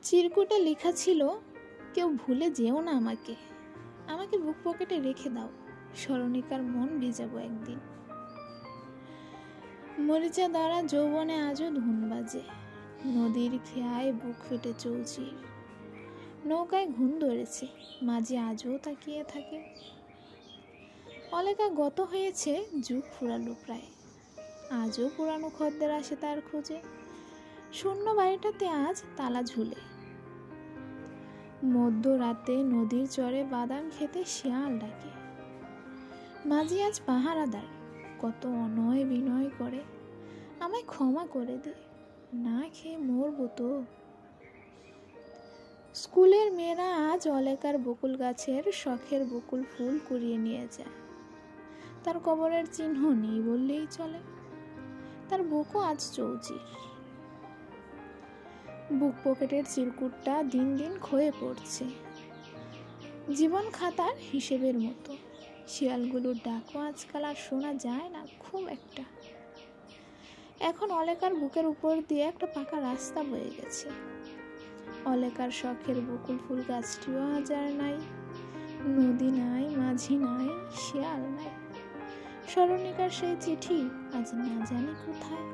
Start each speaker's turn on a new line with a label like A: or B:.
A: চিরকুটে লেখা ছিল, কেউ ভুলে যেও না আমাকে, আমাকে বুক পকেটে রেখে দাও, স্মরণিকার মন ভিজাবো একদিন। মরিচা দ্বারা যৌবনে আজও ধুন বাজে, নদীর খেয়ায় বুক ফেটে চৌচির, নৌকায় ঘুম ধরেছে, মাঝি আজও তাকিয়ে থাকে। অলেকা গত হয়েছে, যুগ ফুরালো প্রায়, আজও পুরানো খদ্দের আসে তার খোঁজে, শূন্য বাড়িটাতে আজ তালা ঝুলে। মধ্যরাতে নদীর চরে বাদাম খেতে শিয়াল ডাকে, মাঝি আজ পাহারাদার, কত অনয় বিনয় করে, আমায় ক্ষমা করে দে, না খেয়ে মরবো তো। স্কুলের মেয়েরা আজ অলেকার বকুল গাছের শখের বকুল ফুল কুড়িয়ে নিয়ে যায়, তার কবরের চিহ্ন নেই বললেই চলে, তার বুকও আজ চৌচির। বুক পকেটের চিরকুটটা দিন দিন ক্ষয়ে পড়ছে, জীবন খাতার হিসেবের মতো, শিয়ালগুলোর ডাকও আজকাল আর শোনা যায় না খুব একটা। এখন অলেকার বুকের উপর দিয়ে একটা পাকা রাস্তা বয়ে গেছে, অলেকার শখের বকুল ফুল গাছটিও আজ আর নাই, নদী নাই, মাঝি নাই, শিয়াল নাই, স্মরণিকার সেই চিঠি আজ না জানি কোথায়।